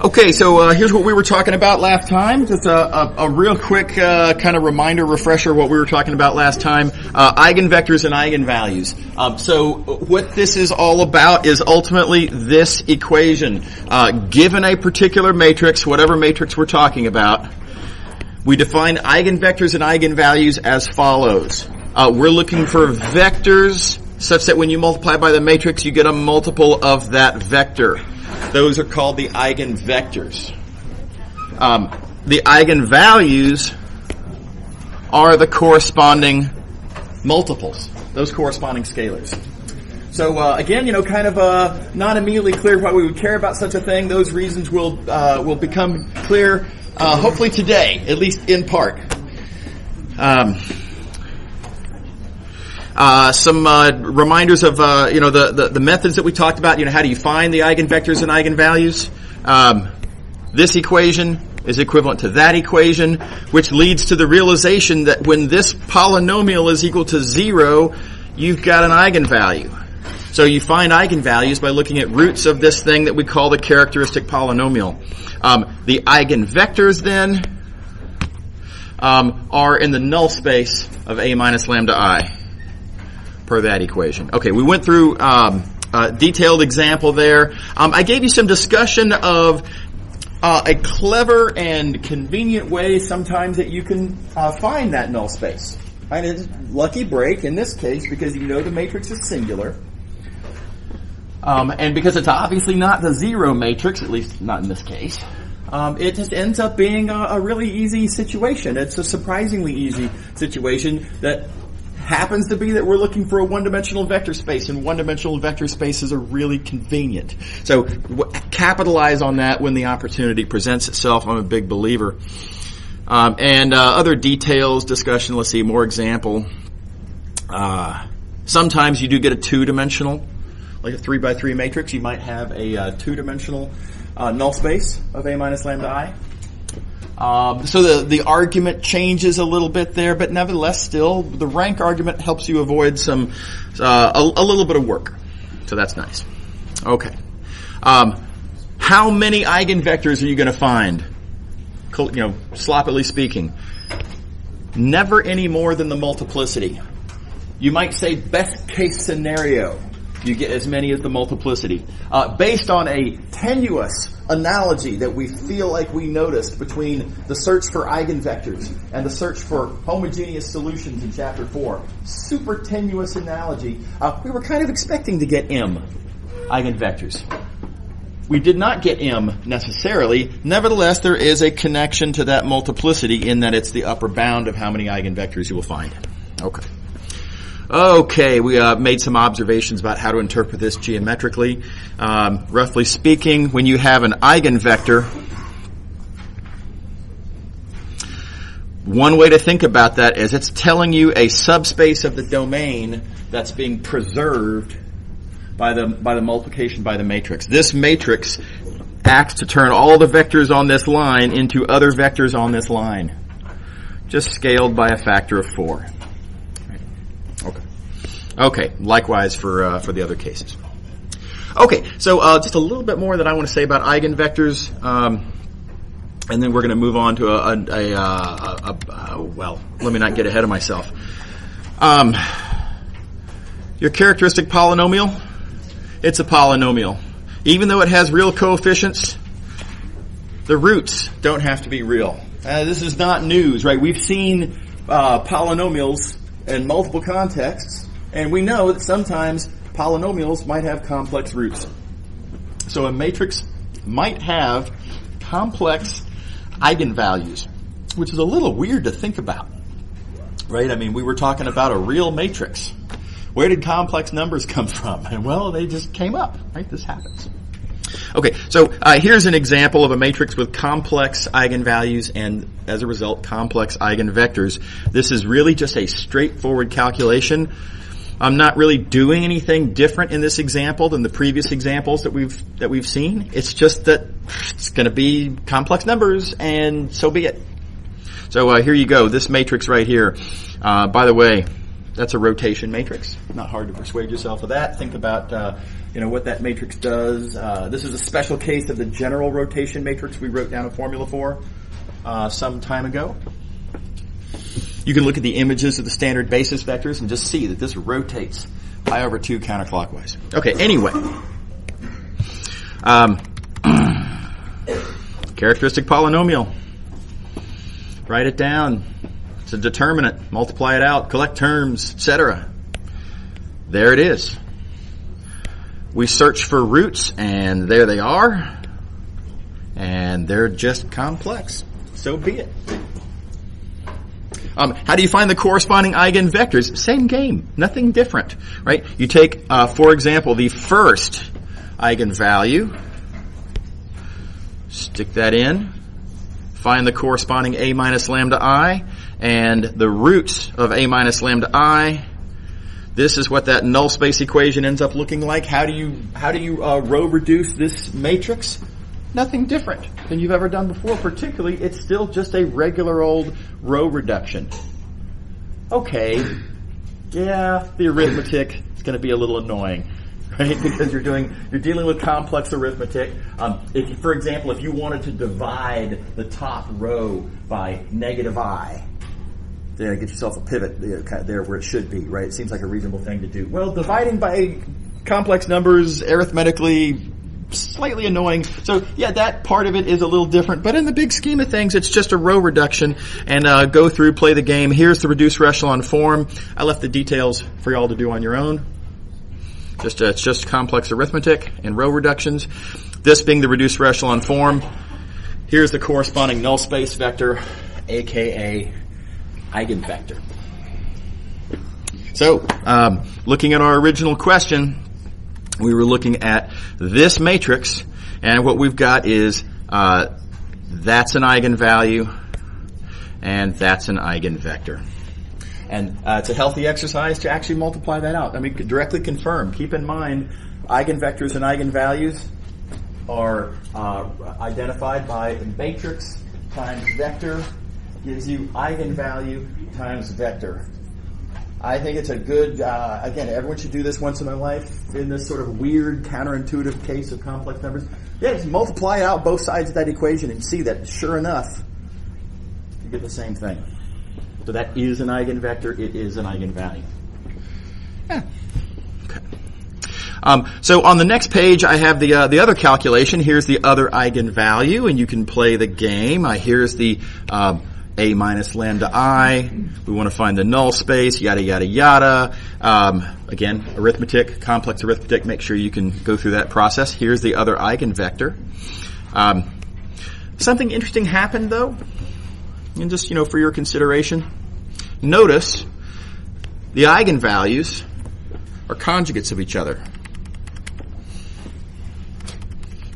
Okay, so here's what we were talking about last time. Just a real quick kind of reminder, refresher, what we were talking about last time. Eigenvectors and eigenvalues. So what this is all about is ultimately this equation. Given a particular matrix, whatever matrix we're talking about, we define eigenvectors and eigenvalues as follows. We're looking for vectors such that when you multiply by the matrix, you get a multiple of that vector. Those are called the eigenvectors. The eigenvalues are the corresponding multiples, those corresponding scalars. So again, kind of not immediately clear why we would care about such a thing. Those reasons will become clear hopefully today, at least in part. Some reminders of the methods that we talked about. How do you find the eigenvectors and eigenvalues? This equation is equivalent to that equation, which leads to the realization that when this polynomial is equal to 0, you've got an eigenvalue. So you find eigenvalues by looking at roots of this thing that we call the characteristic polynomial. The eigenvectors then are in the null space of A minus lambda I. Per that equation. Okay, we went through a detailed example there. I gave you some discussion of a clever and convenient way sometimes that you can find that null space. And it's lucky break in this case because you know the matrix is singular. And because it's obviously not the zero matrix, at least not in this case, it just ends up being a really easy situation. It's a surprisingly easy situation that happens to be that we're looking for a one-dimensional vector space, and one-dimensional vector spaces are really convenient. So capitalize on that when the opportunity presents itself. I'm a big believer. And other details, discussion, let's see, more example. Sometimes you do get a two-dimensional, like a 3x3 matrix. You might have a two-dimensional null space of A minus lambda I. So the argument changes a little bit there, but nevertheless, still the rank argument helps you avoid some a little bit of work. So that's nice. Okay. How many eigenvectors are you going to find? Sloppily speaking, never any more than the multiplicity. You might say best case scenario, you get as many as the multiplicity. Based on a tenuous analogy that we feel like we noticed between the search for eigenvectors and the search for homogeneous solutions in Chapter 4. Super tenuous analogy. We were kind of expecting to get M eigenvectors. We did not get M necessarily. Nevertheless, there is a connection to that multiplicity in that it's the upper bound of how many eigenvectors you will find. Okay, we made some observations about how to interpret this geometrically. Roughly speaking, when you have an eigenvector, one way to think about that is it's telling you a subspace of the domain that's being preserved by the multiplication by the matrix. This matrix acts to turn all the vectors on this line into other vectors on this line, just scaled by a factor of 4. Okay, likewise for the other cases. Okay, so just a little bit more that I want to say about eigenvectors, and then we're going to move on to well, let me not get ahead of myself. Your characteristic polynomial, it's a polynomial. Even though it has real coefficients, the roots don't have to be real. This is not news, right? We've seen polynomials in multiple contexts. And we know that sometimes polynomials might have complex roots. So a matrix might have complex eigenvalues, which is a little weird to think about, right? I mean, we were talking about a real matrix. Where did complex numbers come from? And well, they just came up, right? This happens. Okay, so here's an example of a matrix with complex eigenvalues and, as a result, complex eigenvectors. This is really just a straightforward calculation. I'm not really doing anything different in this example than the previous examples that we've seen. It's just that it's going to be complex numbers, and so be it. So here you go. This matrix right here. By the way, That's a rotation matrix. Not hard to persuade yourself of that. Think about what that matrix does. This is a special case of the general rotation matrix we wrote down a formula for some time ago. You can look at the images of the standard basis vectors and just see that this rotates pi over 2 counterclockwise. Okay, anyway. Characteristic polynomial. Write it down. It's a determinant. Multiply it out. Collect terms, etc. There it is. We search for roots, and there they are. And they're just complex. So be it. How do you find the corresponding eigenvectors? Same game. Nothing different, right? You take, for example, the first eigenvalue. Stick that in. Find the corresponding a minus lambda I. And the roots of a minus lambda I. This is what that null space equation ends up looking like. How do you row reduce this matrix? Nothing different than you've ever done before. Particularly, it's still just a regular old row reduction. Okay, yeah, the arithmetic is going to be a little annoying, right? Because you're dealing with complex arithmetic. For example, if you wanted to divide the top row by negative I, get yourself a pivot kind of there where it should be, right? It seems like a reasonable thing to do. Well, dividing by complex numbers arithmetically, slightly annoying. So, yeah, that part of it is a little different. But in the big scheme of things, it's just a row reduction. And go through, play the game. Here's the reduced echelon form. I left the details for y'all to do on your own. It's just complex arithmetic and row reductions. This being the reduced echelon form. Here's the corresponding null space vector, a.k.a. Eigenvector. So, looking at our original question, we were looking at this matrix, and what we've got is that's an eigenvalue, and that's an eigenvector. And it's a healthy exercise to actually multiply that out. I mean, directly confirm. Keep in mind, eigenvectors and eigenvalues are identified by matrix times vector gives you eigenvalue times vector. I think it's a good, again, everyone should do this once in their life in this sort of weird, counterintuitive case of complex numbers. Yeah, just multiply out both sides of that equation and see that, sure enough, you get the same thing. So that is an eigenvector, it is an eigenvalue. Yeah. Okay. So on the next page, I have the other calculation. Here's the other eigenvalue, and you can play the game. Here's the a minus lambda I. We want to find the null space, yada, yada, yada. Again, arithmetic, complex arithmetic. Make sure you can go through that process. Here's the other eigenvector. Something interesting happened, though, and just, for your consideration. Notice the eigenvalues are conjugates of each other.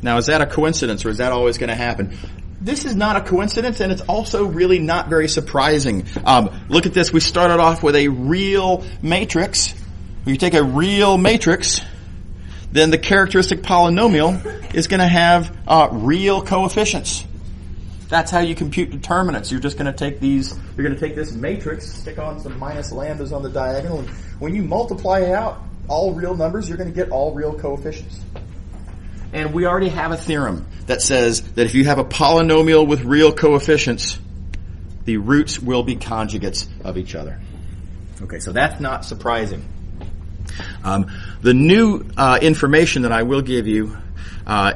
Now, is that a coincidence, or is that always going to happen? This is not a coincidence, and it's also really not very surprising. Look at this. We started off with a real matrix. When you take a real matrix, then the characteristic polynomial is going to have real coefficients. That's how you compute determinants. You're just going to take you're going to take this matrix, stick on some minus lambdas on the diagonal, and when you multiply out all real numbers, you're going to get all real coefficients. And we already have a theorem that says that if you have a polynomial with real coefficients, the roots will be conjugates of each other. Okay, so that's not surprising. The new information that I will give you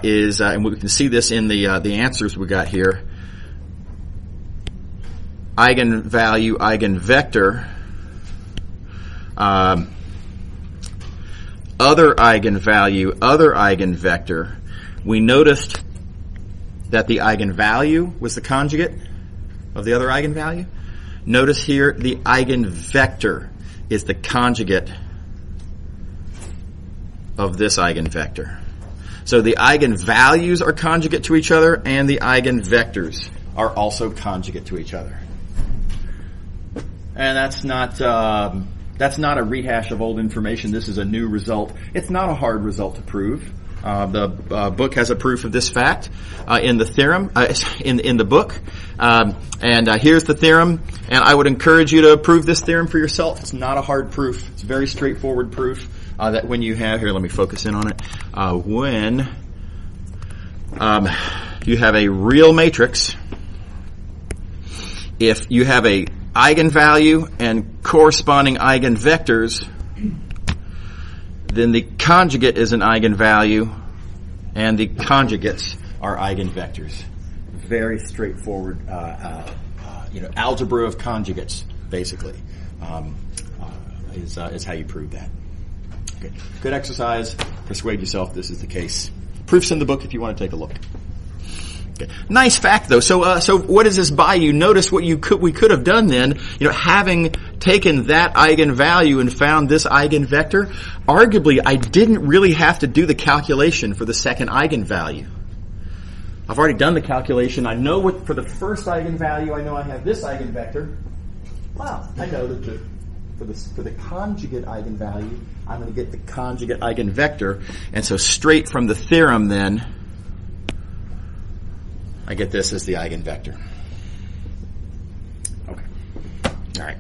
is, and we can see this in the answers we got here, eigenvalue, eigenvector, other eigenvalue, other eigenvector. We noticed that the eigenvalue was the conjugate of the other eigenvalue. Notice here the eigenvector is the conjugate of this eigenvector. So the eigenvalues are conjugate to each other, and the eigenvectors are also conjugate to each other. And that's not a rehash of old information. This is a new result. It's not a hard result to prove. The book has a proof of this fact in the theorem, in the book. And here's the theorem, and I would encourage you to prove this theorem for yourself. It's not a hard proof. It's a very straightforward proof that when you have, here, let me focus in on it. When you have a real matrix, if you have a eigenvalue and corresponding eigenvectors, then the conjugate is an eigenvalue, and the conjugates are eigenvectors. Very straightforward, algebra of conjugates, basically, is how you prove that. Okay. Good exercise. Persuade yourself this is the case. Proof's in the book if you want to take a look. Okay. Nice fact, though. So what does this buy you? Notice what we could have done then. Having taken that eigenvalue and found this eigenvector, arguably I didn't really have to do the calculation for the second eigenvalue. I've already done the calculation. I know what for the first eigenvalue. I know I have this eigenvector. Wow, I know that for the conjugate eigenvalue, I'm going to get the conjugate eigenvector, and so straight from the theorem, then I get this as the eigenvector. Okay. All right.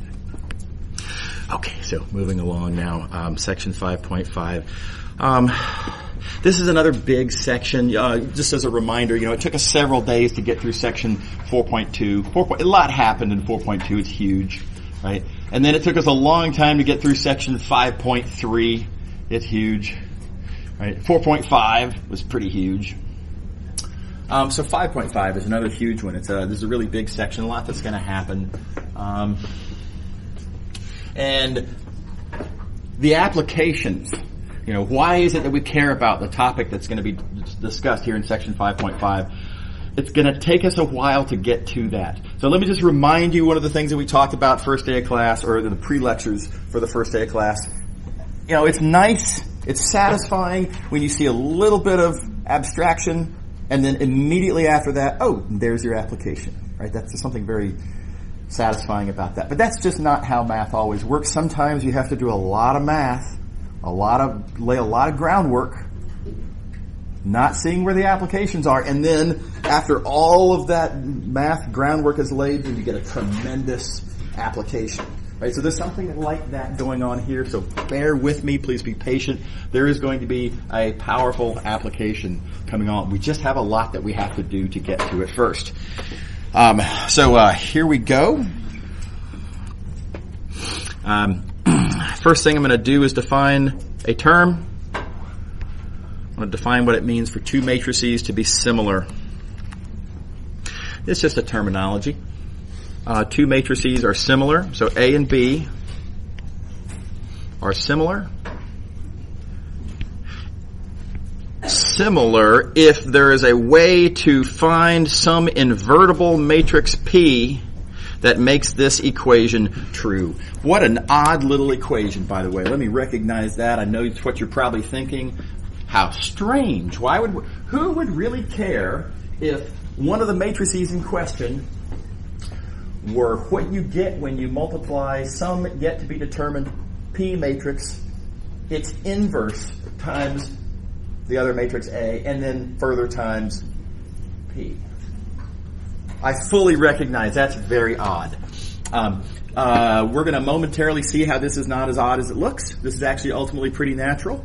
Okay, so moving along now, section 5.5. This is another big section. Just as a reminder, it took us several days to get through section 4.2. A lot happened in 4.2. It's huge, right? And then it took us a long time to get through section 5.3. It's huge, right? 4.5 was pretty huge. So 5.5 is another huge one. This is a really big section, a lot that's going to happen. And the applications, why is it that we care about the topic that's going to be discussed here in section 5.5? It's going to take us a while to get to that. So let me just remind you one of the things that we talked about first day of class, or the pre-lectures for the first day of class. It's nice, it's satisfying when you see a little bit of abstraction, and then immediately after that, oh, there's your application, right? That's just something very satisfying about that. But that's just not how math always works. Sometimes you have to do a lot of math, lay a lot of groundwork, not seeing where the applications are, and then after all of that math groundwork is laid, then you get a tremendous application. Right, so there's something like that going on here, so bear with me, please be patient. There is going to be a powerful application coming on. We just have a lot that we have to do to get to it first. So here we go. First thing I'm going to do is define a term. I'm going to define what it means for two matrices to be similar. It's just a terminology. Two matrices are similar, so A and B are similar. Similar if there is a way to find some invertible matrix P that makes this equation true. What an odd little equation, by the way. Let me recognize that. I know it's what you're probably thinking. How strange. Who would really care if one of the matrices in question were what you get when you multiply some yet to be determined P matrix, its inverse times the other matrix A, and then further times P. I fully recognize that's very odd. We're going to momentarily see how this is not as odd as it looks. This is actually ultimately pretty natural.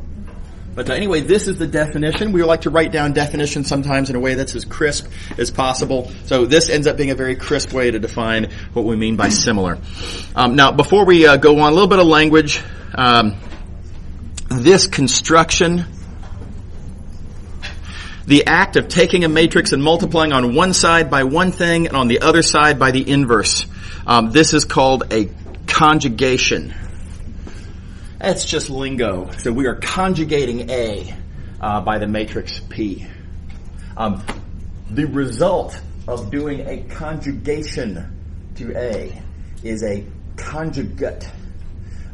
But anyway, this is the definition. We like to write down definitions sometimes in a way that's as crisp as possible. So this ends up being a very crisp way to define what we mean by similar. Now, before we go on, a little bit of language. This construction, the act of taking a matrix and multiplying on one side by one thing and on the other side by the inverse. This is called a conjugation. That's just lingo. So we are conjugating A by the matrix P. The result of doing a conjugation to A is a conjugate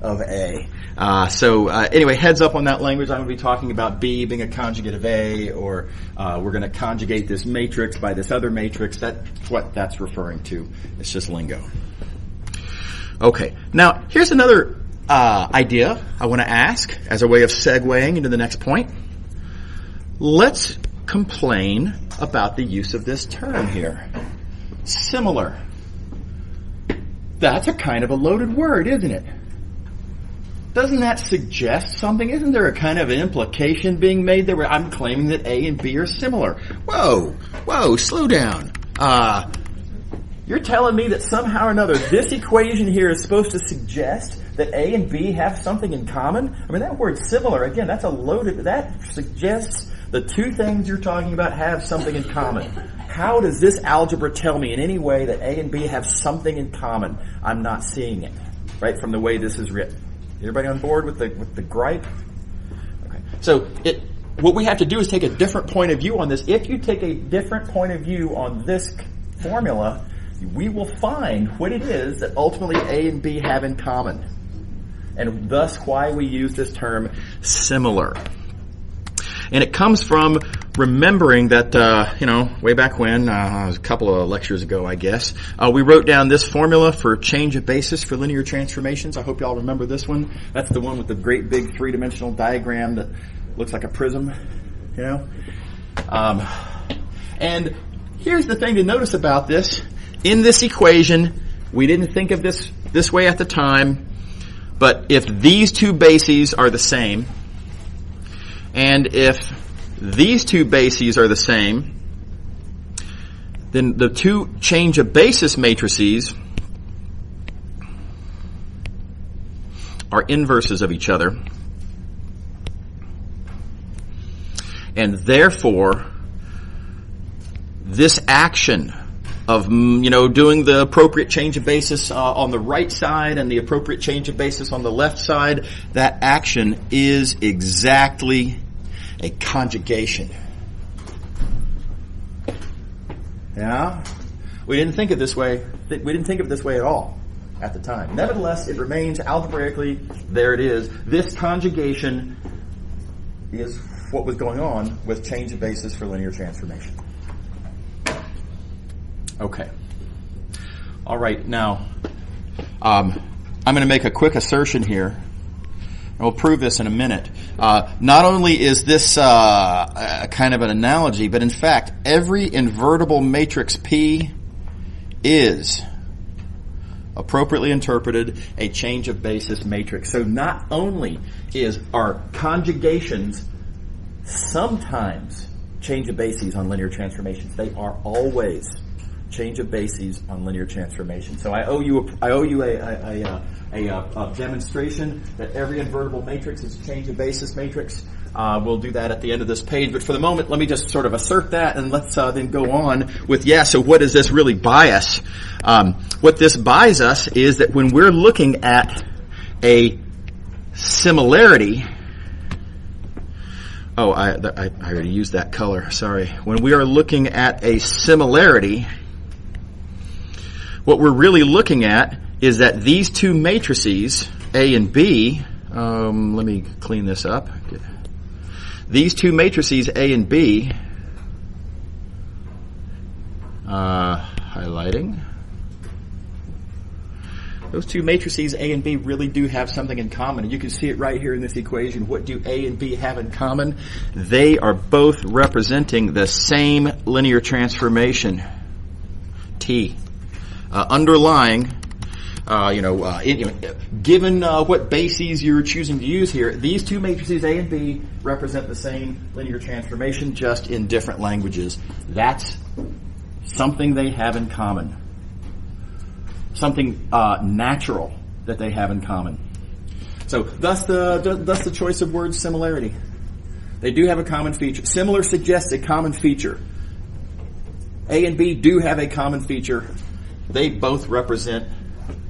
of A. Anyway, heads up on that language. I'm going to be talking about B being a conjugate of A, or we're going to conjugate this matrix by this other matrix. That's what that's referring to. It's just lingo. Okay. Now, here's another idea I want to ask as a way of segueing into the next point. let's complain about the use of this term here. Similar. That's a kind of a loaded word, isn't it? Doesn't that suggest something? Isn't there a kind of an implication being made there where I'm claiming that A and B are similar? Whoa, slow down. You're telling me that somehow or another this equation here is supposed to suggest that A and B have something in common? I mean, that word similar, again, that's a loaded, that suggests the two things you're talking about have something in common. How does this algebra tell me in any way that A and B have something in common? I'm not seeing it, right, from the way this is written. Everybody on board with the gripe? Okay. So what we have to do is take a different point of view on this. If you take a different point of view on this formula, we will find what it is that ultimately A and B have in common. And thus why we use this term similar. And it comes from remembering that, way back when, a couple of lectures ago, I guess, we wrote down this formula for change of basis for linear transformations. I hope you all remember this one. That's the one with the great big three-dimensional diagram that looks like a prism, And here's the thing to notice about this. In this equation, we didn't think of this way at the time, but if these two bases are the same, and if these two bases are the same, then the two change of basis matrices are inverses of each other. And therefore, this action of, doing the appropriate change of basis on the right side and the appropriate change of basis on the left side, that action is exactly a conjugation. Yeah? We didn't think of it this way. We didn't think of it this way at all at the time. Nevertheless, it remains algebraically, there it is. This conjugation is what was going on with change of basis for linear transformation. Okay. All right. Now, I'm going to make a quick assertion here, and we'll prove this in a minute. Not only is this a kind of an analogy, but in fact, every invertible matrix P is appropriately interpreted a change of basis matrix. So not only are conjugations sometimes change of bases on linear transformations, they are always change of bases on linear transformation. So I owe you a demonstration that every invertible matrix is a change of basis matrix. We'll do that at the end of this page. But for the moment, let me just sort of assert that, and let's then go on with, so what does this really buy us? What this buys us is that when we're looking at a similarity, I already used that color, sorry. When we are looking at a similarity, what we're really looking at is that these two matrices, A and B, let me clean this up. These two matrices, A and B, highlighting, those two matrices, A and B, really do have something in common. And you can see it right here in this equation. What do A and B have in common? They are both representing the same linear transformation, T. Underlying, given what bases you're choosing to use here, these two matrices, A and B, represent the same linear transformation, just in different languages. That's something they have in common. Something natural that they have in common. So thus the choice of words similarity. They do have a common feature. Similar suggests a common feature. A and B do have a common feature. They both represent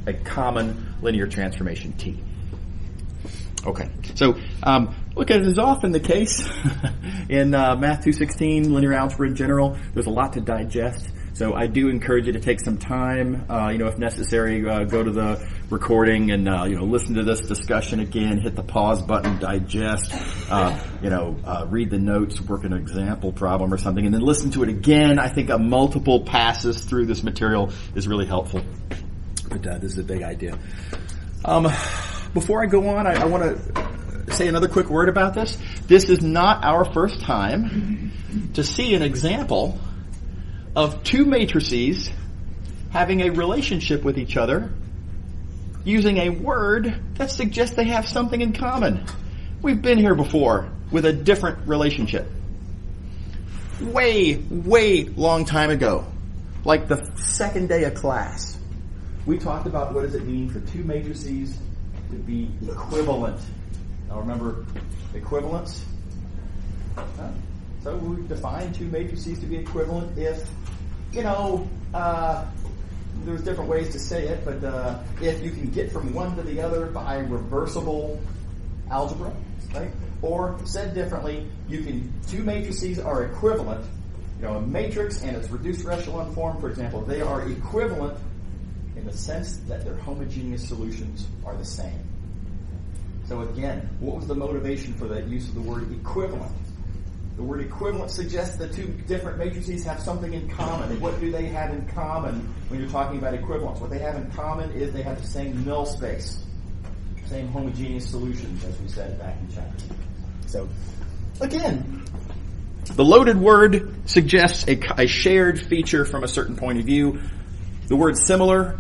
a common linear transformation T. Okay, so look, as is often the case in Math 216, linear algebra in general, there's a lot to digest. So I do encourage you to take some time, if necessary, go to the recording and, listen to this discussion again, hit the pause button, digest, read the notes, work an example problem or something, and then listen to it again. I think multiple passes through this material is really helpful. But this is a big idea. Before I go on, I want to say another quick word about this? This is not our first time to see an example of two matrices having a relationship with each other using a word that suggests they have something in common. We've been here before with a different relationship. Way long time ago, like the second day of class, we talked about what does it mean for two matrices to be equivalent. Now remember equivalence? So we define two matrices to be equivalent if, there's different ways to say it, but if you can get from one to the other by reversible algebra, right? Or said differently, two matrices are equivalent. A matrix and its reduced echelon form, for example, they are equivalent in the sense that their homogeneous solutions are the same. So again, what was the motivation for that use of the word equivalent? The word equivalent suggests that two different matrices have something in common. And what do they have in common when you're talking about equivalence? What they have in common is they have the same null space, same homogeneous solutions, as we said back in chapter 2. So, again, the loaded word suggests a shared feature from a certain point of view. The word similar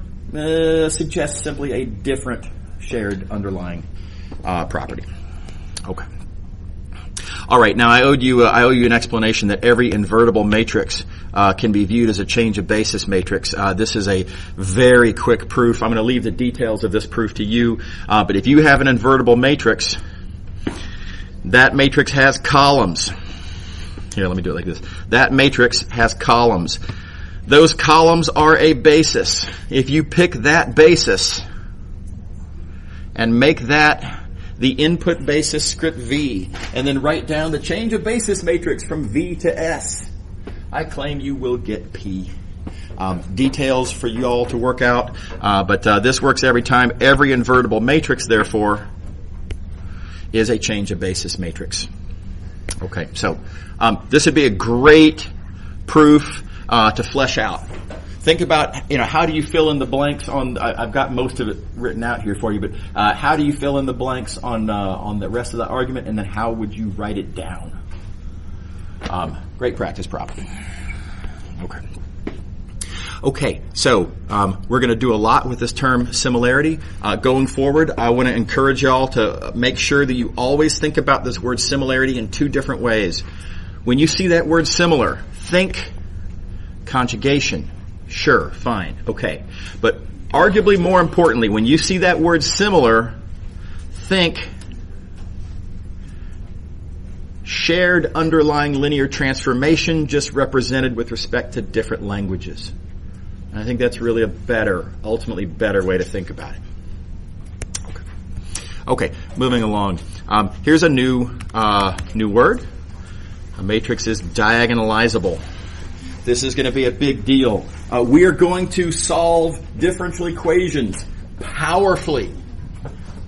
suggests simply a different shared underlying property. Okay. All right. Now I owe you an explanation that every invertible matrix can be viewed as a change of basis matrix. This is a very quick proof. I'm going to leave the details of this proof to you. But if you have an invertible matrix, that matrix has columns. Here, let me do it like this. That matrix has columns. Those columns are a basis. If you pick that basis and make that the input basis script V, and then write down the change of basis matrix from V to S, I claim you will get P. Details for you all to work out, but this works every time. Every invertible matrix, therefore, is a change of basis matrix. Okay, so this would be a great proof to flesh out. Think about, how do you fill in the blanks on, I've got most of it written out here for you, but how do you fill in the blanks on the rest of the argument, and then how would you write it down? Great practice problem. Okay, so we're going to do a lot with this term similarity. Going forward, I want to encourage y'all to make sure that you always think about this word similarity in two different ways. When you see that word similar, think conjugation. Sure, fine, okay. But arguably more importantly, when you see that word similar, think shared underlying linear transformation just represented with respect to different languages. And I think that's really ultimately better way to think about it. Okay, moving along. Here's a new word. A matrix is diagonalizable. This is going to be a big deal. We are going to solve differential equations powerfully,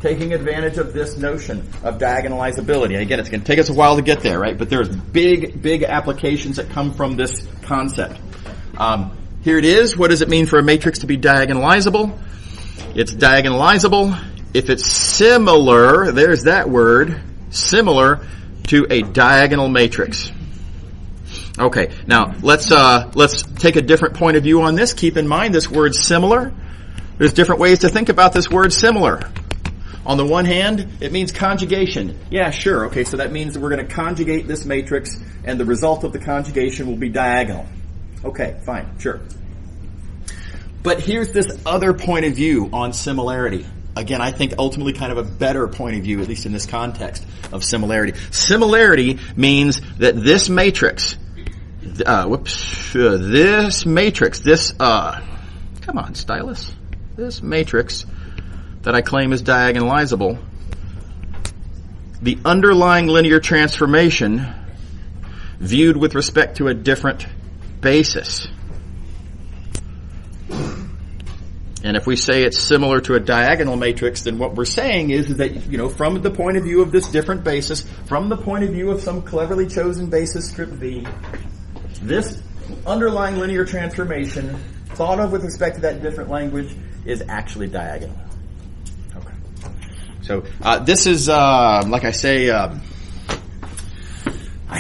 taking advantage of this notion of diagonalizability. And again, it's going to take us a while to get there, right? But there's big applications that come from this concept. Here it is. What does it mean for a matrix to be diagonalizable? It's diagonalizable if it's similar, there's that word, similar to a diagonal matrix. Okay, now let's take a different point of view on this. Keep in mind this word similar. There's different ways to think about this word similar. On the one hand, it means conjugation. Yeah, sure. Okay, so that means that we're going to conjugate this matrix, and the result of the conjugation will be diagonal. Okay, fine, sure. But here's this other point of view on similarity. Again, I think ultimately kind of a better point of view, at least in this context of similarity. Similarity means that this matrix, come on, stylus. This matrix that I claim is diagonalizable, the underlying linear transformation viewed with respect to a different basis. And if we say it's similar to a diagonal matrix, then what we're saying is that, from the point of view of this different basis, from the point of view of some cleverly chosen basis script V, this underlying linear transformation, thought of with respect to that different language, is actually diagonal. Okay. So this is, like I say, I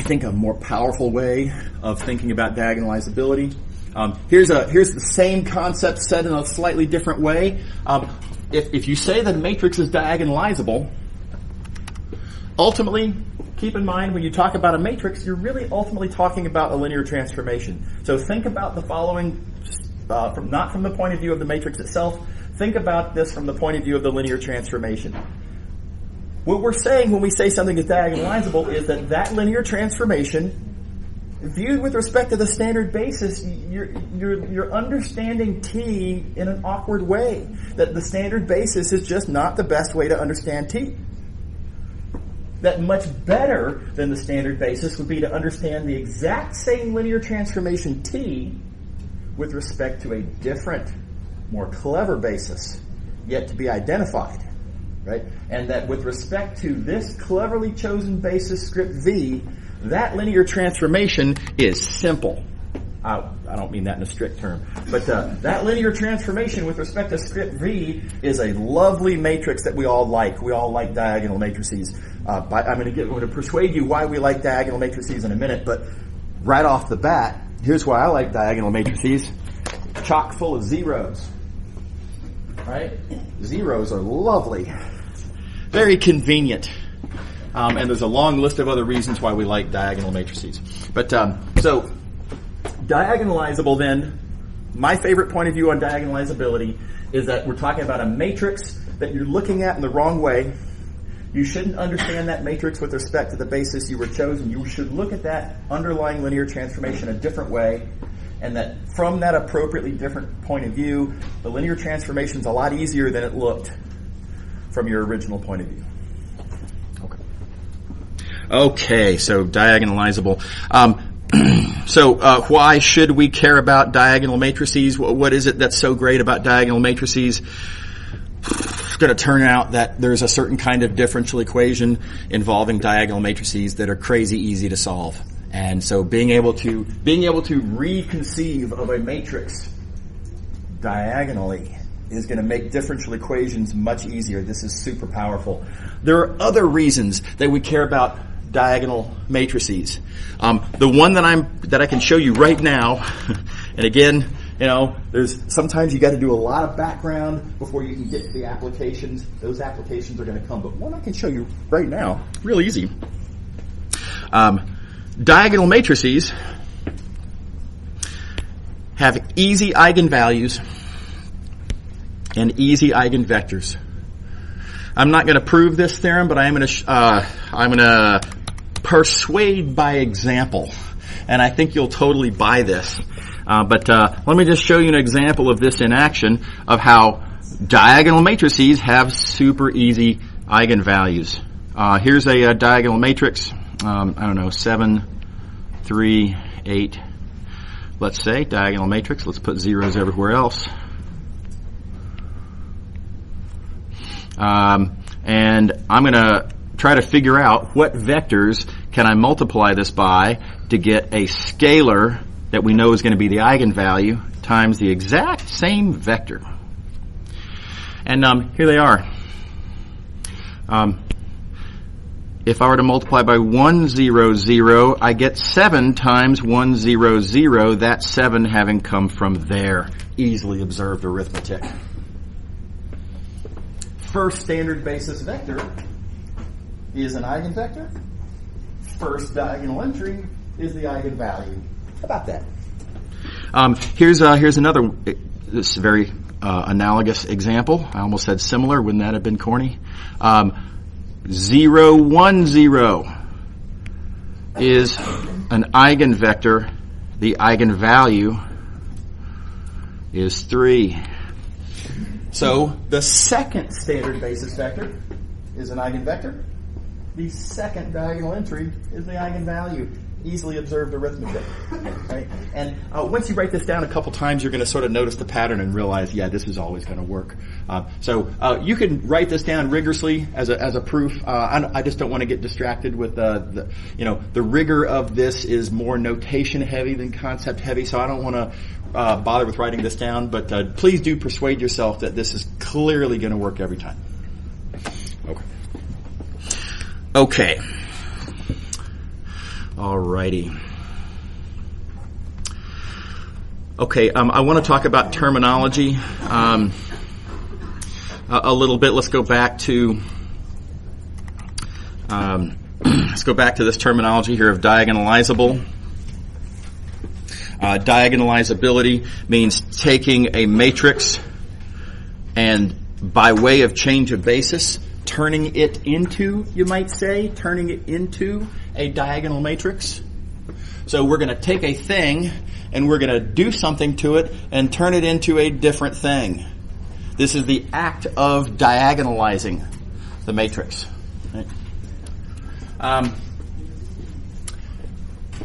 think a more powerful way of thinking about diagonalizability. Here's the same concept said in a slightly different way. If you say that a matrix is diagonalizable, ultimately, keep in mind when you talk about a matrix, you're really ultimately talking about a linear transformation. So think about the following, not from the point of view of the matrix itself. Think about this from the point of view of the linear transformation. What we're saying when we say something is diagonalizable is that linear transformation, viewed with respect to the standard basis, you're understanding T in an awkward way. That the standard basis is just not the best way to understand T. That much better than the standard basis would be to understand the exact same linear transformation T with respect to a different, more clever basis, yet to be identified. Right? And that with respect to this cleverly chosen basis script V, that linear transformation is simple. I don't mean that in a strict term, but that linear transformation with respect to script V is a lovely matrix that we all like. We all like diagonal matrices. I'm going to persuade you why we like diagonal matrices in a minute, but right off the bat, here's why I like diagonal matrices. Chock full of zeros. Right? Zeros are lovely. Very convenient. And there's a long list of other reasons why we like diagonal matrices. But so diagonalizable then, my favorite point of view on diagonalizability is that we're talking about a matrix that you're looking at in the wrong way. You shouldn't understand that matrix with respect to the basis you were chosen. You should look at that underlying linear transformation a different way, and that from that appropriately different point of view, the linear transformation is a lot easier than it looked from your original point of view. Okay, so diagonalizable. So why should we care about diagonal matrices? What is it that's so great about diagonal matrices? It's going to turn out that there's a certain kind of differential equation involving diagonal matrices that are crazy easy to solve. And so being able to reconceive of a matrix diagonally is going to make differential equations much easier. This is super powerful. There are other reasons that we care about diagonal matrices. The one that I can show you right now, and again, there's sometimes you got to do a lot of background before you can get to the applications. Those applications are going to come, but one I can show you right now, real easy. Diagonal matrices have easy eigenvalues and easy eigenvectors. I'm not going to prove this theorem, but I'm going to persuade by example, and I think you'll totally buy this. But let me just show you an example of this in action of how diagonal matrices have super easy eigenvalues. Here's a diagonal matrix. 7, 3, 8. Let's say diagonal matrix. Let's put zeros everywhere else. And I'm going to try to figure out what vectors can I multiply this by to get a scalar that we know is going to be the eigenvalue times the exact same vector. And here they are. If I were to multiply by 1, 0, 0, I get 7 times 1, 0, 0, that 7 having come from there. Easily observed arithmetic. First standard basis vector is an eigenvector. First diagonal entry is the eigenvalue. How about that? Here's another this very analogous example. I almost said similar. Wouldn't that have been corny? 0, 1, 0 is an eigenvector. The eigenvalue is 3. So the second standard basis vector is an eigenvector. The second diagonal entry is the eigenvalue. Easily observed arithmetic. Right? And once you write this down a couple times, you're going to sort of notice the pattern and realize, yeah, this is always going to work. So you can write this down rigorously as a proof. I just don't want to get distracted with the rigor of this is more notation heavy than concept heavy. So I don't want to bother with writing this down. But please do persuade yourself that this is clearly going to work every time. Okay. Okay. Alrighty. Okay, I want to talk about terminology a little bit. Let's go back to this terminology here of diagonalizable. Diagonalizability means taking a matrix and by way of change of basis, turning it into, you might say, turning it into a diagonal matrix. So we're going to take a thing and we're going to do something to it and turn it into a different thing. This is the act of diagonalizing the matrix. Right?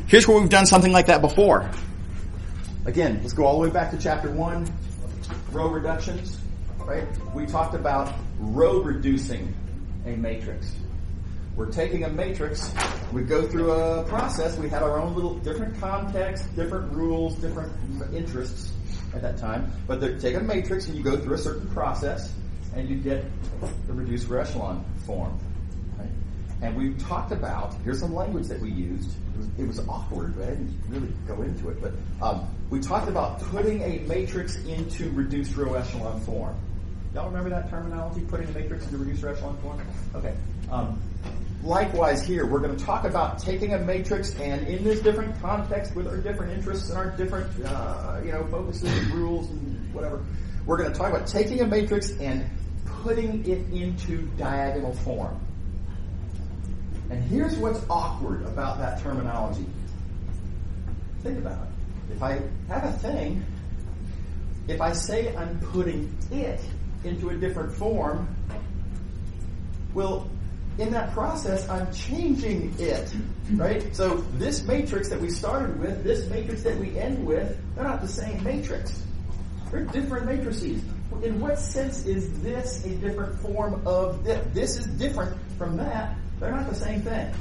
Here's where we've done something like that before. Again, let's go all the way back to chapter 1, row reductions. Right? We talked about row reducing a matrix. We're taking a matrix, we go through a process, we had our own little different context, different rules, different interests at that time, but take a matrix and you go through a certain process and you get the reduced row echelon form. Right? And we talked about, here's some language that we used, it was awkward, but I didn't really go into it, but we talked about putting a matrix into reduced row echelon form. Y'all remember that terminology, putting a matrix into reduced row echelon form? Okay. Likewise here, we're going to talk about taking a matrix and in this different context with our different interests and our different, focuses and rules and whatever, we're going to talk about taking a matrix and putting it into diagonal form. And here's what's awkward about that terminology. Think about it. If I have a thing, if I say I'm putting it into a different form, well, in that process, I'm changing it, right? So this matrix that we started with, this matrix that we end with, they're not the same matrix. They're different matrices. In what sense is this a different form of this? This is different from that. They're not the same thing.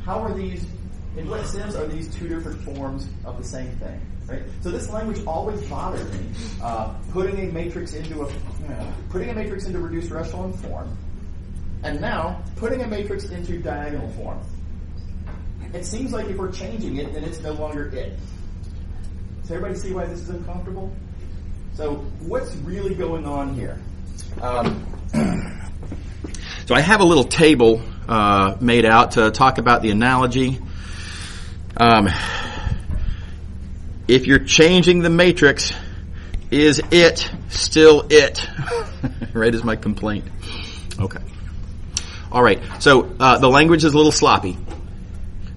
How are these, in what sense are these two different forms of the same thing? Right? So this language always bothered me. Putting a matrix into reduced row echelon form, and now putting a matrix into diagonal form. It seems like if we're changing it, then it's no longer it. Does everybody see why this is uncomfortable? So what's really going on here? So I have a little table made out to talk about the analogy. If you're changing the matrix, is it still it? Right, is my complaint. Okay. All right. So the language is a little sloppy.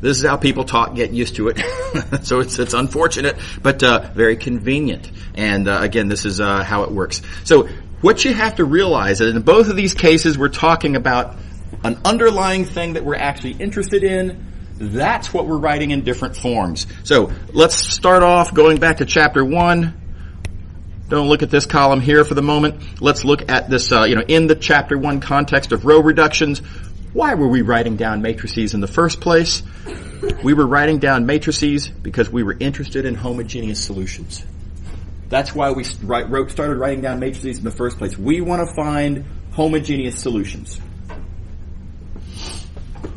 This is how people talk. Get used to it. So it's unfortunate, but very convenient. And again, this is how it works. So what you have to realize is in both of these cases, we're talking about an underlying thing that we're actually interested in. That's what we're writing in different forms. So let's start off going back to chapter 1. Don't look at this column here for the moment. Let's look at this, in the chapter 1 context of row reductions. Why were we writing down matrices in the first place? We were writing down matrices because we were interested in homogeneous solutions. That's why we started writing down matrices in the first place. We want to find homogeneous solutions.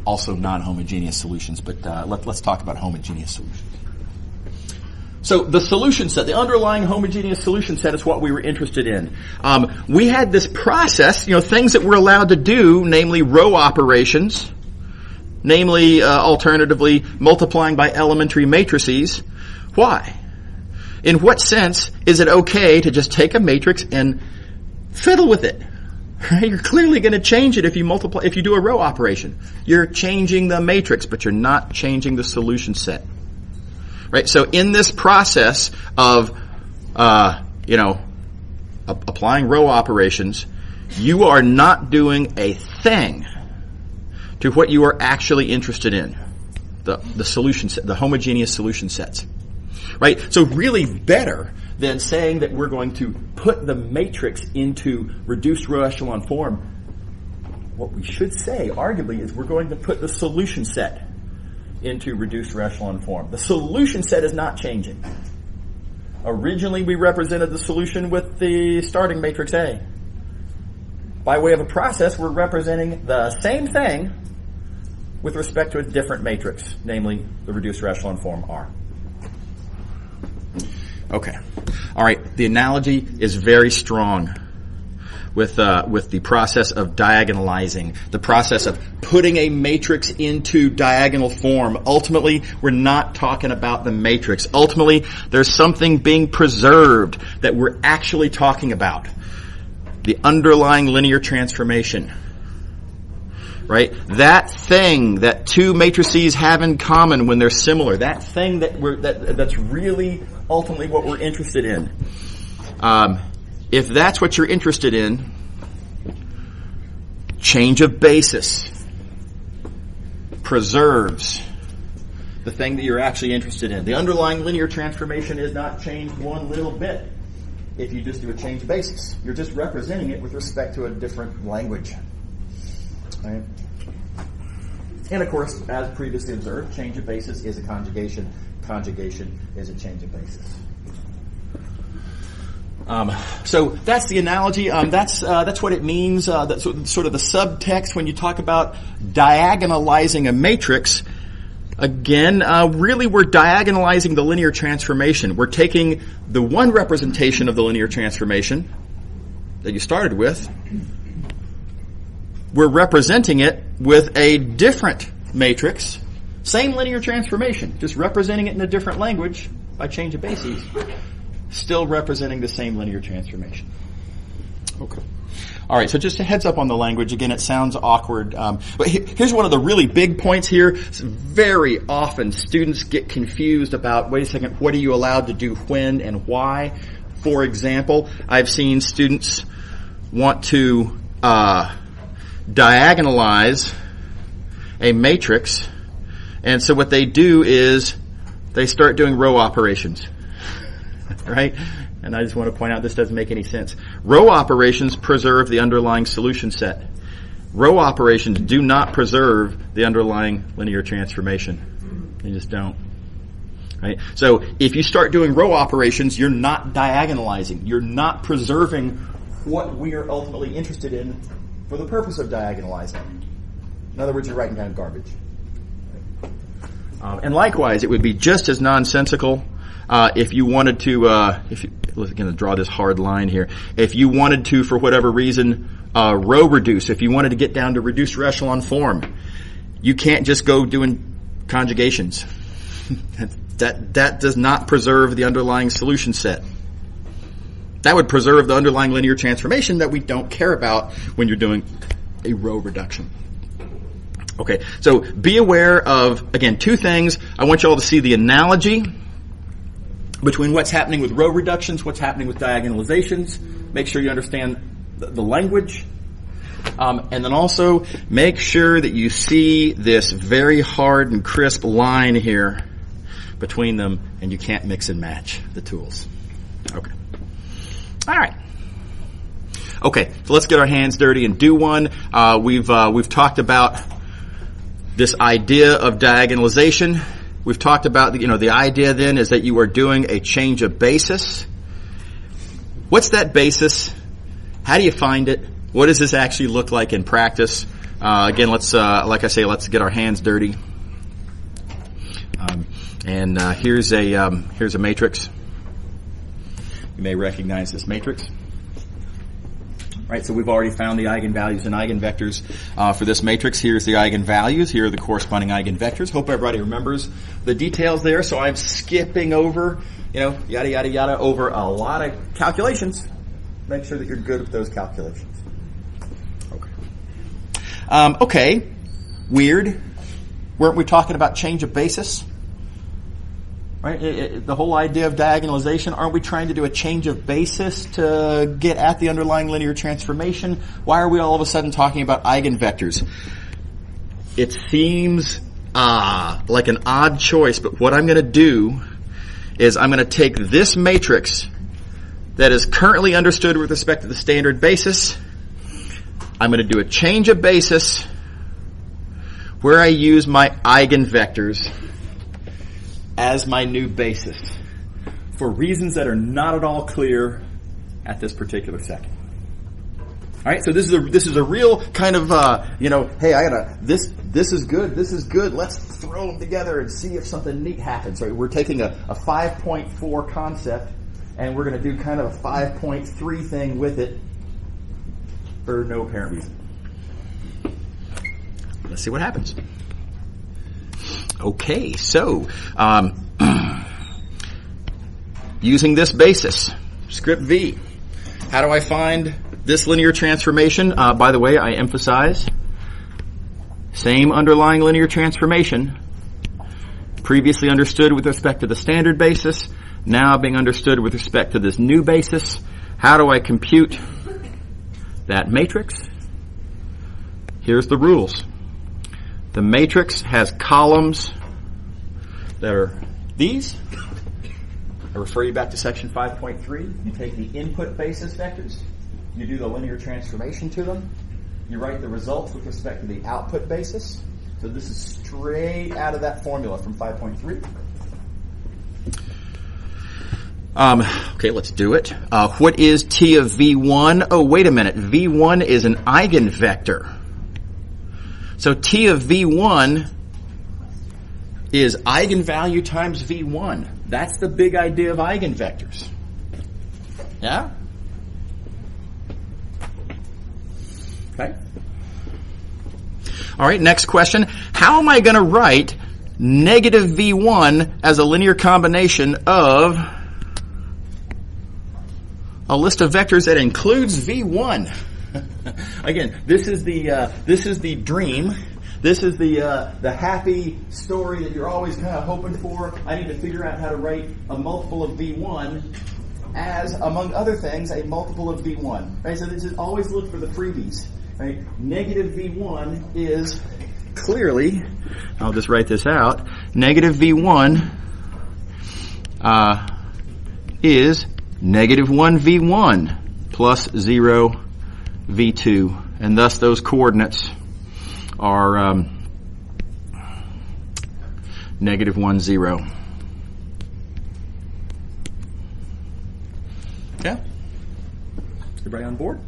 Also non-homogeneous solutions, but let's talk about homogeneous solutions. So the solution set, the underlying homogeneous solution set is what we were interested in. We had this process, things that we're allowed to do, namely row operations, namely, alternatively, multiplying by elementary matrices. Why? In what sense is it okay to just take a matrix and fiddle with it? Right? You're clearly going to change it if you do a row operation. You're changing the matrix, but you're not changing the solution set. Right? So in this process of, applying row operations, you are not doing a thing to what you are actually interested in. The solution set, the homogeneous solution sets. Right? So really better than saying that we're going to put the matrix into reduced row echelon form, what we should say, arguably, is we're going to put the solution set into reduced row echelon form. The solution set is not changing. Originally, we represented the solution with the starting matrix A. By way of a process, we're representing the same thing with respect to a different matrix, namely the reduced echelon form R. Okay. All right. The analogy is very strong with the process of diagonalizing, the process of putting a matrix into diagonal form. Ultimately, we're not talking about the matrix. Ultimately, there's something being preserved that we're actually talking about. The underlying linear transformation. Right? That thing that two matrices have in common when they're similar. That thing that's really ultimately what we're interested in. If that's what you're interested in, change of basis preserves the thing that you're actually interested in. The underlying linear transformation is not changed one little bit if you just do a change of basis. You're just representing it with respect to a different language. Right? And of course, as previously observed, change of basis is a conjugation. Conjugation is a change of basis. So that's the analogy. That's what it means. That's sort of the subtext when you talk about diagonalizing a matrix. Again, really we're diagonalizing the linear transformation. We're taking the one representation of the linear transformation that you started with. We're representing it with a different matrix. Same linear transformation, just representing it in a different language by change of bases. Still representing the same linear transformation. Okay. All right, so just a heads up on the language. Again, it sounds awkward. But here's one of the really big points here. Very often students get confused about, wait a second, what are you allowed to do when and why? For example, I've seen students want to diagonalize a matrix, and so what they do is they start doing row operations. Right? And I just want to point out this doesn't make any sense. Row operations preserve the underlying solution set. Row operations do not preserve the underlying linear transformation. They just don't. Right? So if you start doing row operations, you're not diagonalizing. You're not preserving what we are ultimately interested in for the purpose of diagonalizing. In other words, you're writing down garbage. And likewise, it would be just as nonsensical if you wanted to, we're going to draw this hard line here. If you wanted to, for whatever reason, row reduce, if you wanted to get down to reduced echelon form, you can't just go doing conjugations. That does not preserve the underlying solution set. That would preserve the underlying linear transformation that we don't care about when you're doing a row reduction. Okay, so be aware of, again, two things. I want you all to see the analogy between what's happening with row reductions, what's happening with diagonalizations. Make sure you understand the language. And then also make sure that you see this very hard and crisp line here between them, and you can't mix and match the tools. Okay. All right. Okay, so let's get our hands dirty and do one. We've talked about this idea of diagonalization. We've talked about, the idea then is that you are doing a change of basis. What's that basis? How do you find it? What does this actually look like in practice? Again, let's get our hands dirty. Here's a matrix. You may recognize this matrix. Right, so we've already found the eigenvalues and eigenvectors for this matrix. Here's the eigenvalues. Here are the corresponding eigenvectors. Hope everybody remembers the details there. So I'm skipping over, yada, yada, yada, over a lot of calculations. Make sure that you're good with those calculations. Okay. Okay. Weird. Weren't we talking about change of basis? Right? The whole idea of diagonalization, aren't we trying to do a change of basis to get at the underlying linear transformation? Why are we all of a sudden talking about eigenvectors? It seems like an odd choice, but what I'm going to do is I'm going to take this matrix that is currently understood with respect to the standard basis. I'm going to do a change of basis where I use my eigenvectors as my new basis for reasons that are not at all clear at this particular second. All right, so this is a real kind of hey, I gotta this is good, let's throw them together and see if something neat happens. Right, we're taking a 5.4 concept and we're going to do kind of a 5.3 thing with it for no apparent reason. Let's see what happens. Okay, so using this basis, script V, how do I find this linear transformation? By the way, I emphasize, same underlying linear transformation, previously understood with respect to the standard basis, now being understood with respect to this new basis. How do I compute that matrix? Here's the rules. The matrix has columns that are these. I refer you back to section 5.3. You take the input basis vectors, you do the linear transformation to them, you write the results with respect to the output basis. So this is straight out of that formula from 5.3. Okay, let's do it. What is T of V1? Oh, wait a minute. V1 is an eigenvector. So T of V1 is eigenvalue times V1. That's the big idea of eigenvectors. Yeah? Okay. All right, next question. How am I going to write negative V1 as a linear combination of a list of vectors that includes V1? Again, this is the dream. This is the happy story that you're always kind of hoping for. I need to figure out how to write a multiple of V1 as, among other things, a multiple of V1. Right? So this is always look for the freebies. Right? Negative V1 is clearly, I'll just write this out, negative V1 is negative 1 V1 plus 0 V2. And thus those coordinates are negative 1, 0. Yeah? Everybody on board?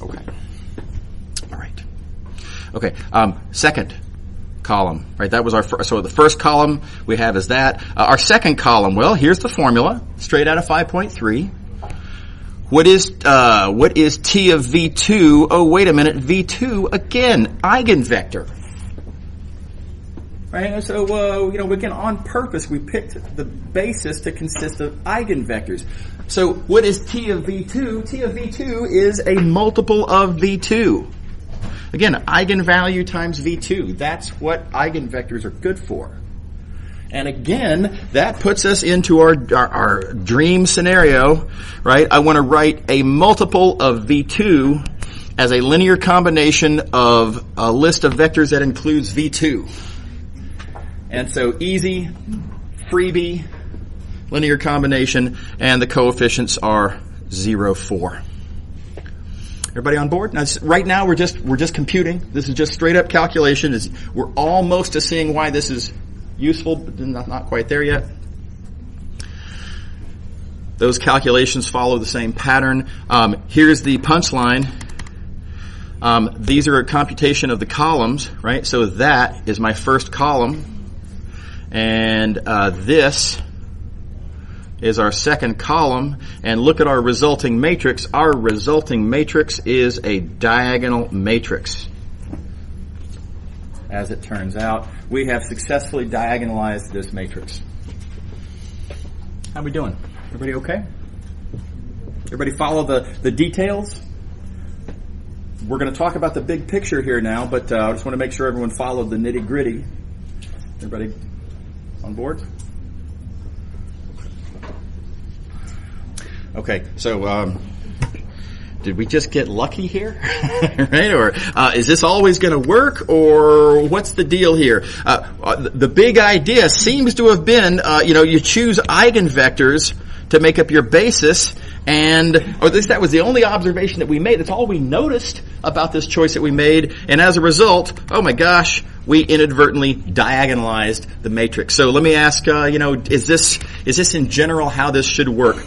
Okay. All right. Okay. Second column, right? That was our first. So the first column we have is that. Our second column, well, here's the formula, straight out of 5.3. What is T of V2? Oh, wait a minute. V2, again, eigenvector. Right? So, again, on purpose, we picked the basis to consist of eigenvectors. So, what is T of V2? T of V2 is a multiple of V2. Again, eigenvalue times V2. That's what eigenvectors are good for. And again, that puts us into our dream scenario, right? I want to write a multiple of V2 as a linear combination of a list of vectors that includes V2. And so easy, freebie, linear combination, and the coefficients are 0, 4. Everybody on board? Now, right now we're just computing. This is just straight up calculation. We're almost to seeing why this is useful, but not quite there yet. Those calculations follow the same pattern. Here's the punchline. These are a computation of the columns, right? So that is my first column. And this is our second column. And look at our resulting matrix. Our resulting matrix is a diagonal matrix. As it turns out, we have successfully diagonalized this matrix. How we doing? Everybody okay? Everybody follow the details? We're going to talk about the big picture here now, but I just want to make sure everyone followed the nitty-gritty. Everybody on board? Okay, so did we just get lucky here? Right? Or is this always going to work? Or what's the deal here? The big idea seems to have been, you choose eigenvectors to make up your basis, or at least that was the only observation that we made. That's all we noticed about this choice that we made. And as a result, oh my gosh, we inadvertently diagonalized the matrix. So let me ask, is this in general how this should work?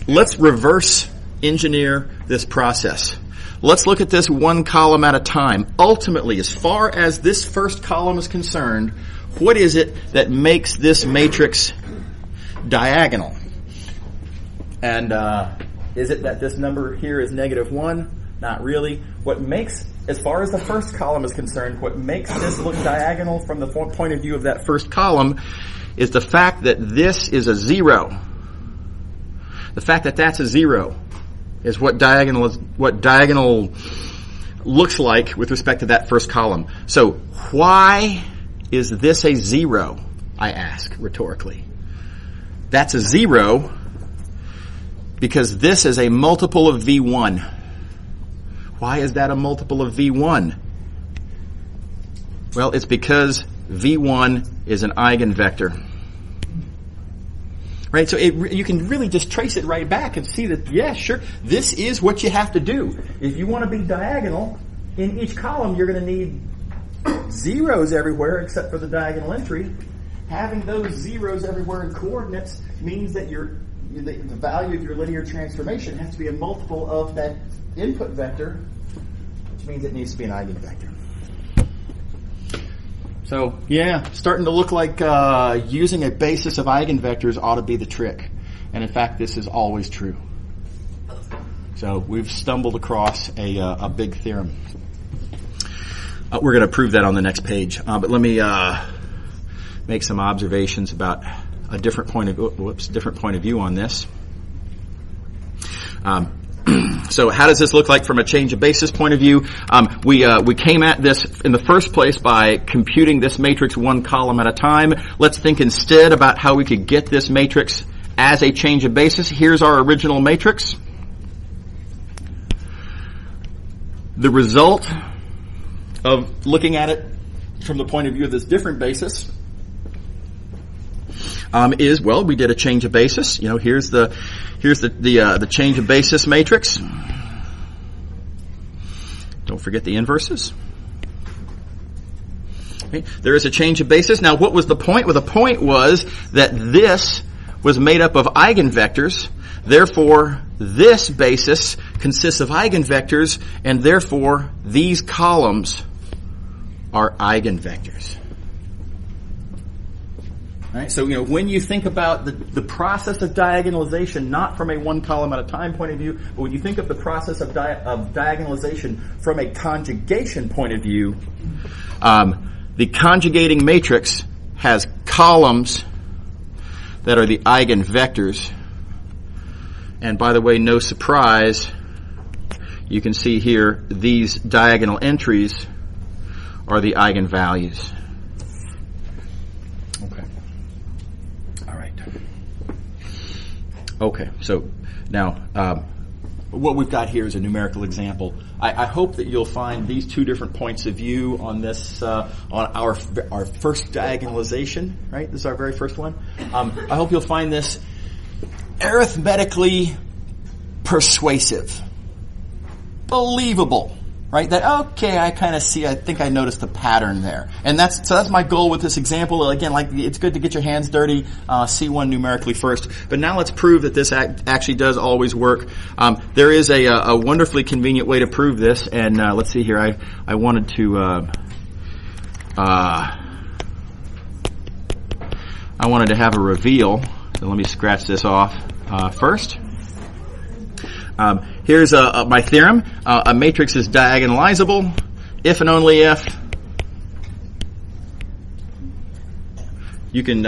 Let's reverse engineer this process. Let's look at this one column at a time. Ultimately, as far as this first column is concerned, what is it that makes this matrix diagonal? And is it that this number here is -1? Not really. What makes, as far as the first column is concerned, what makes this look diagonal from the point of view of that first column is the fact that this is a 0. The fact that that's a 0 is what diagonal looks like with respect to that first column. So why is this a 0, I ask rhetorically? That's a 0 because this is a multiple of V1. Why is that a multiple of V1? Well, it's because V1 is an eigenvector. Right, so you can really just trace it right back and see that, yeah, sure, this is what you have to do. If you want to be diagonal, in each column you're going to need zeros everywhere except for the diagonal entry. Having those zeros everywhere in coordinates means that the value of your linear transformation has to be a multiple of that input vector, which means it needs to be an eigenvector. So, yeah, starting to look like using a basis of eigenvectors ought to be the trick. And in fact, this is always true. So we've stumbled across a big theorem. We're going to prove that on the next page. But let me make some observations about a different point of view on this. So how does this look like from a change of basis point of view? We came at this in the first place by computing this matrix one column at a time. Let's think instead about how we could get this matrix as a change of basis. Here's our original matrix. The result of looking at it from the point of view of this different basis is, well, we did a change of basis. You know, here's the change of basis matrix. Don't forget the inverses. Okay. There is a change of basis. Now, what was the point? Well, the point was that this was made up of eigenvectors. Therefore, this basis consists of eigenvectors, and therefore, these columns are eigenvectors. Right? So, you know, when you think about the process of diagonalization, not from a one column at a time point of view, but when you think of the process of diagonalization from a conjugation point of view, the conjugating matrix has columns that are the eigenvectors. And by the way, no surprise, you can see here these diagonal entries are the eigenvalues. Okay, so now what we've got here is a numerical example. I hope that you'll find these two different points of view on this, on our first diagonalization, right? This is our very first one. I hope you'll find this arithmetically persuasive, believable, right? That, okay, I kind of see, I think I noticed a pattern there. And that's my goal with this example. Again, like, it's good to get your hands dirty, see one numerically first. But now let's prove that this actually does always work. There is a wonderfully convenient way to prove this. And, let's see here. I wanted to, have a reveal. So let me scratch this off, first. Here's my theorem. A matrix is diagonalizable if and only if you can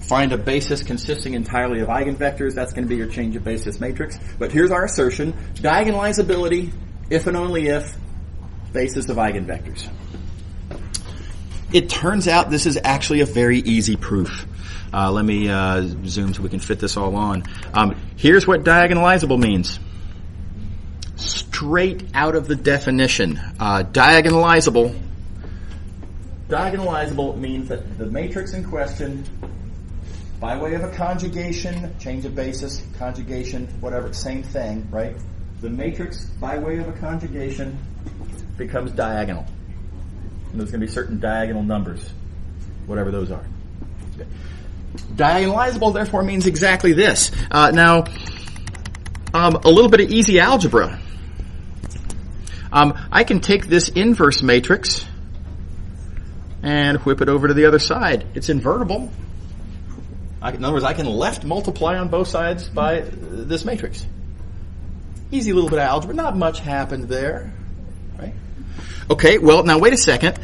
find a basis consisting entirely of eigenvectors. That's going to be your change of basis matrix. But here's our assertion. Diagonalizability if and only if basis of eigenvectors. It turns out this is actually a very easy proof. Let me zoom so we can fit this all on. Here's what diagonalizable means. Straight out of the definition. Diagonalizable means that the matrix in question, by way of a conjugation, change of basis, conjugation, whatever, same thing, right? The matrix, by way of a conjugation, becomes diagonal. And there's going to be certain diagonal numbers, whatever those are. Okay. Diagonalizable, therefore, means exactly this. Now, a little bit of easy algebra. I can take this inverse matrix and whip it over to the other side. It's invertible. In other words, I can left multiply on both sides by this matrix. Easy little bit of algebra. Not much happened there. Right? Okay, well, now wait a second.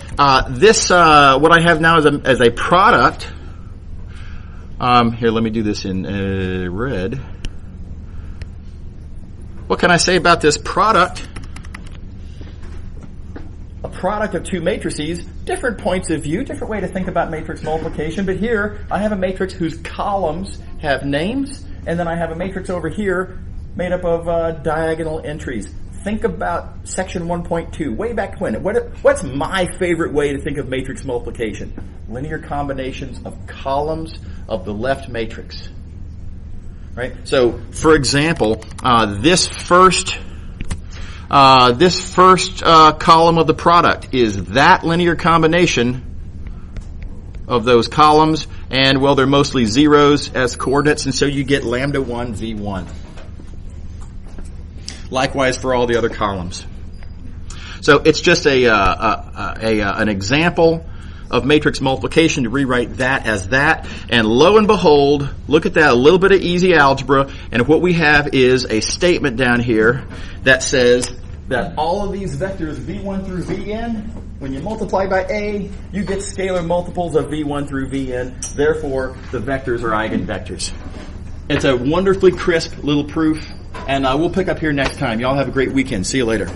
This, what I have now as a product, here, let me do this in red. What can I say about this product? A product of two matrices, different points of view, different way to think about matrix multiplication, but here I have a matrix whose columns have names, and then I have a matrix over here made up of diagonal entries. Think about section 1.2, way back when. What's my favorite way to think of matrix multiplication? Linear combinations of columns of the left matrix. Right? So, for example, this first column of the product is that linear combination of those columns, and well, they're mostly zeros as coordinates, and so you get lambda 1 v1. Likewise for all the other columns. So it's just an example of matrix multiplication to rewrite that as that. And lo and behold, look at that, a little bit of easy algebra, and what we have is a statement down here that says that all of these vectors v1 through vn, when you multiply by a, you get scalar multiples of v1 through vn. Therefore, the vectors are eigenvectors. It's a wonderfully crisp little proof, and we'll pick up here next time. Y'all have a great weekend. See you later.